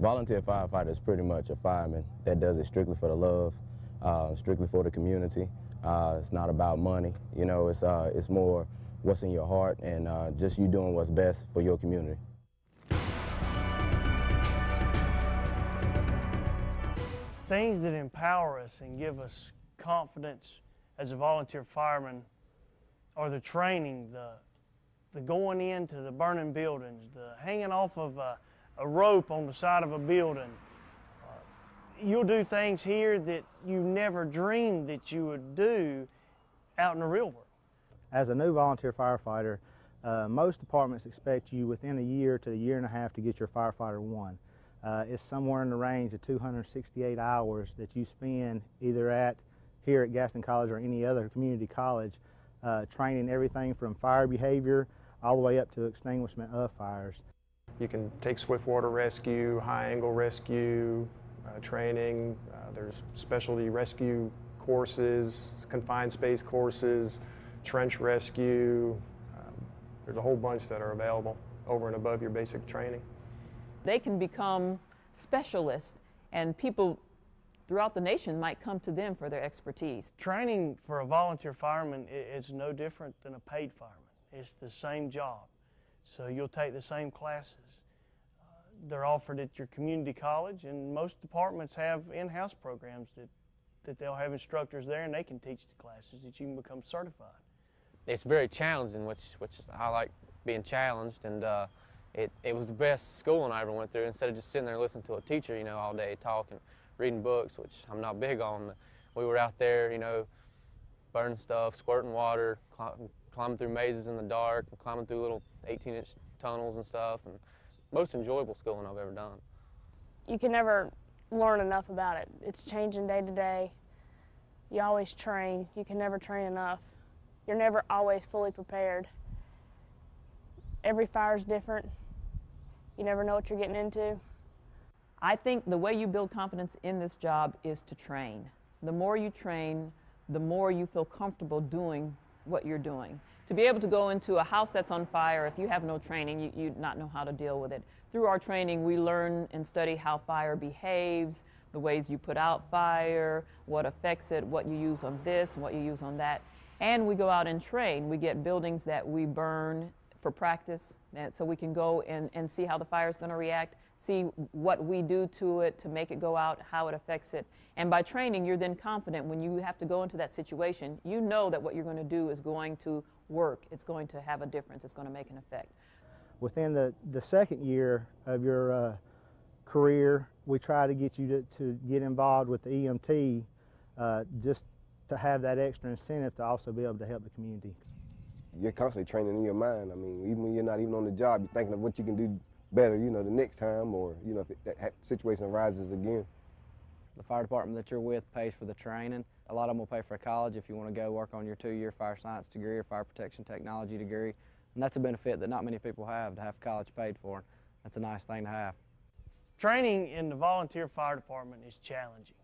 Volunteer firefighter is pretty much a fireman that does it strictly for the love, strictly for the community. It's not about money, you know, it's more what's in your heart and just you doing what's best for your community. Things that empower us and give us confidence as a volunteer fireman are the training, the going into the burning buildings, the hanging off of a rope on the side of a building. You'll do things here that you never dreamed that you would do out in the real world. As a new volunteer firefighter, most departments expect you within a year to a year and a half to get your Firefighter 1. It's somewhere in the range of 268 hours that you spend either here at Gaston College or any other community college, training everything from fire behavior all the way up to extinguishment of fires. You can take swift water rescue, high angle rescue, training. There's specialty rescue courses, confined space courses, trench rescue. There's a whole bunch that are available over and above your basic training. They can become specialists, and people throughout the nation might come to them for their expertise. Training for a volunteer fireman is no different than a paid fireman. It's the same job. So you'll take the same classes. They're offered at your community college, and most departments have in-house programs that they'll have instructors there, and they can teach the classes that you can become certified. It's very challenging, which I like being challenged, and it was the best schooling I ever went through. Instead of just sitting there listening to a teacher, you know, all day talking, reading books, which I'm not big on. We were out there, you know, burning stuff, squirting water, climbing through mazes in the dark, and climbing through little 18-inch tunnels and stuff, and most enjoyable schooling I've ever done. You can never learn enough about it. It's changing day to day. You always train. You can never train enough. You're never always fully prepared. Every fire is different. You never know what you're getting into. I think the way you build confidence in this job is to train. The more you train, the more you feel comfortable doing what you're doing. To be able to go into a house that's on fire, if you have no training, you not know how to deal with it. Through our training, we learn and study how fire behaves, the ways you put out fire, what affects it, what you use on this, what you use on that. And we go out and train. We get buildings that we burn for practice, and so we can go and see how the fire is going to react, see what we do to it to make it go out, how it affects it. And by training, you're then confident when you have to go into that situation, you know that what you're going to do is going to work. It's going to have a difference. It's going to make an effect. Within the second year of your career, we try to get you to get involved with the EMT just to have that extra incentive to also be able to help the community. You're constantly training in your mind. I mean, even when you're not even on the job, you're thinking of what you can do better, you know, the next time, or, you know, if that situation arises again. The fire department that you're with pays for the training. A lot of them will pay for college if you want to go work on your 2-year fire science degree or fire protection technology degree. And that's a benefit that not many people have, to have college paid for. That's a nice thing to have. Training in the volunteer fire department is challenging.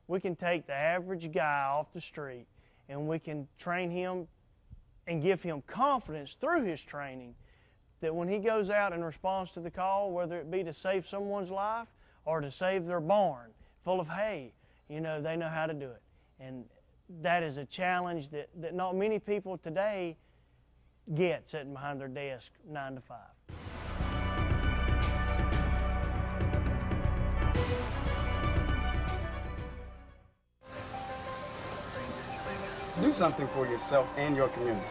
We can take the average guy off the street and we can train him and give him confidence through his training that when he goes out and responds to the call, whether it be to save someone's life or to save their barn full of hay, you know, they know how to do it. And that is a challenge that not many people today get sitting behind their desk 9 to 5. Do something for yourself and your community.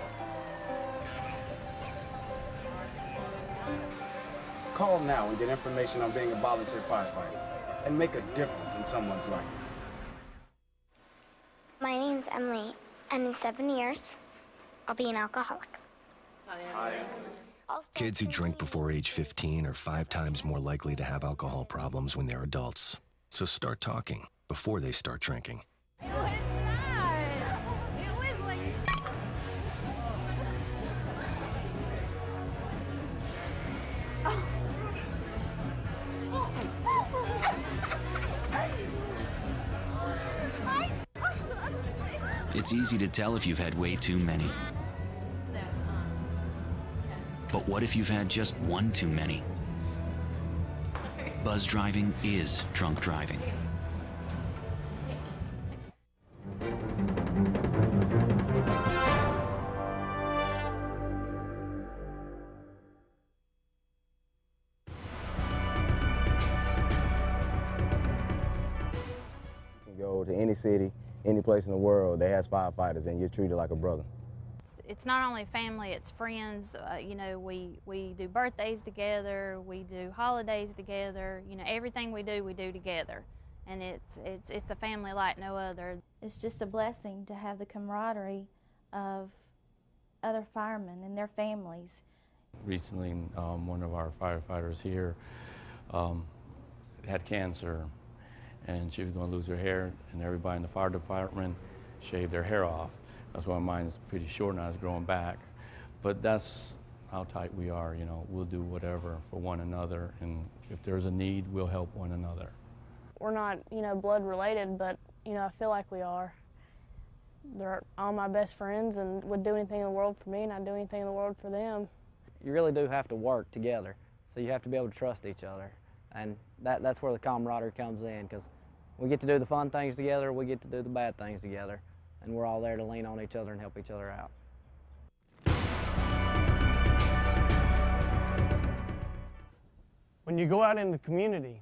Call now and get information on being a volunteer firefighter and make a difference in someone's life. My name's Emily, and in 7 years, I'll be an alcoholic. Kids who drink before age 15 are 5 times more likely to have alcohol problems when they're adults. So start talking before they start drinking. It's easy to tell if you've had way too many. But what if you've had just one too many? buzz driving is drunk driving. Go to any city, any place in the world that has firefighters, and you're treated like a brother. It's not only family, it's friends. You know, we do birthdays together, we do holidays together. You know, everything we do together. And it's a family like no other. It's just a blessing to have the camaraderie of other firemen and their families. Recently, one of our firefighters here had cancer, and she was going to lose her hair, and everybody in the fire department shaved their hair off. That's why mine's pretty short now, it's growing back. But that's how tight we are, you know. We'll do whatever for one another, and if there's a need, we'll help one another. We're not, you know, blood related, but, you know, I feel like we are. They're all my best friends and would do anything in the world for me, and I'd do anything in the world for them. You really do have to work together, so you have to be able to trust each other. And that's where the camaraderie comes in, because we get to do the fun things together, we get to do the bad things together, and we're all there to lean on each other and help each other out. When you go out in the community,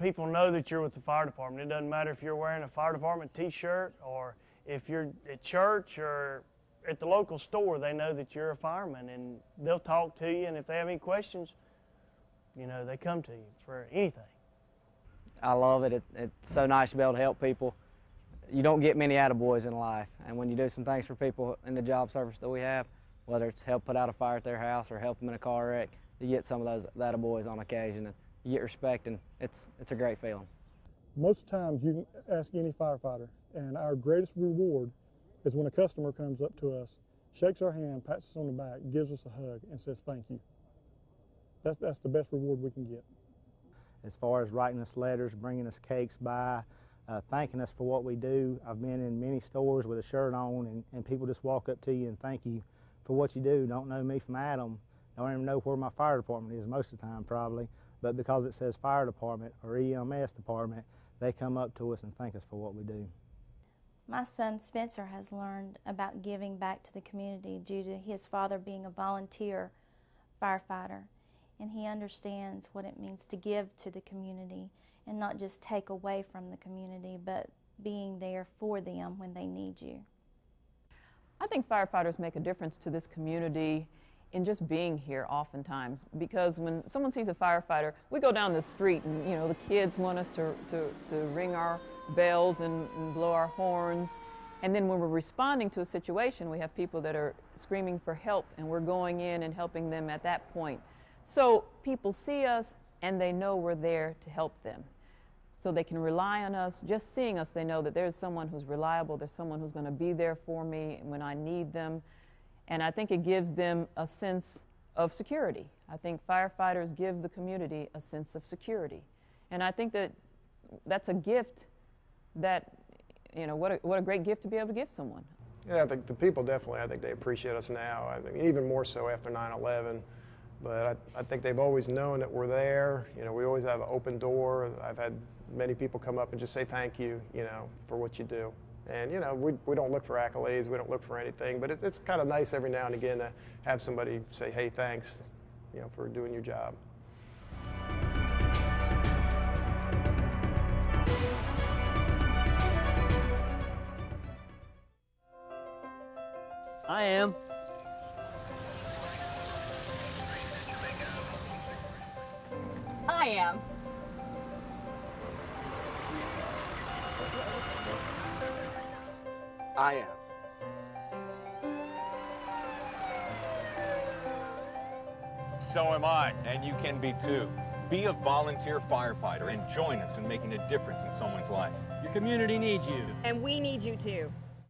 people know that you're with the fire department. It doesn't matter if you're wearing a fire department t-shirt or if you're at church or at the local store, they know that you're a fireman, and they'll talk to you, and if they have any questions, you know, they come to you for anything. I love it. It's so nice to be able to help people. You don't get many attaboys in life, and when you do some things for people in the job service that we have, whether it's help put out a fire at their house or help them in a car wreck, you get some of those attaboys on occasion, and you get respect, and it's a great feeling. Most times you can ask any firefighter, and our greatest reward is when a customer comes up to us, shakes our hand, pats us on the back, gives us a hug, and says thank you. That's the best reward we can get. As far as writing us letters, bringing us cakes by, thanking us for what we do. I've been in many stores with a shirt on, and people just walk up to you and thank you for what you do. Don't know me from Adam. Don't even know where my fire department is most of the time probably, but because it says fire department or EMS department, they come up to us and thank us for what we do. My son Spencer has learned about giving back to the community due to his father being a volunteer firefighter, and he understands what it means to give to the community and not just take away from the community, but being there for them when they need you. I think firefighters make a difference to this community in just being here oftentimes, because when someone sees a firefighter, we go down the street and, you know, the kids want us to ring our bells and blow our horns. And then when we're responding to a situation, we have people that are screaming for help, and we're going in and helping them at that point. So people see us and they know we're there to help them. So they can rely on us. Just seeing us, they know that there's someone who's reliable, there's someone who's going to be there for me when I need them. And I think it gives them a sense of security. I think firefighters give the community a sense of security. And I think that that's a gift that, you know, what a great gift to be able to give someone. Yeah, I think the people definitely, I think they appreciate us now. I think even more so after 9/11. But I think they've always known that we're there. You know, we always have an open door. I've had many people come up and just say thank you, you know, for what you do. And, you know, we don't look for accolades, we don't look for anything, but it's kind of nice every now and again to have somebody say, hey, thanks, you know, for doing your job. I am. I am. I am. So am I, and you can be too. Be a volunteer firefighter and join us in making a difference in someone's life. Your community needs you. And we need you too.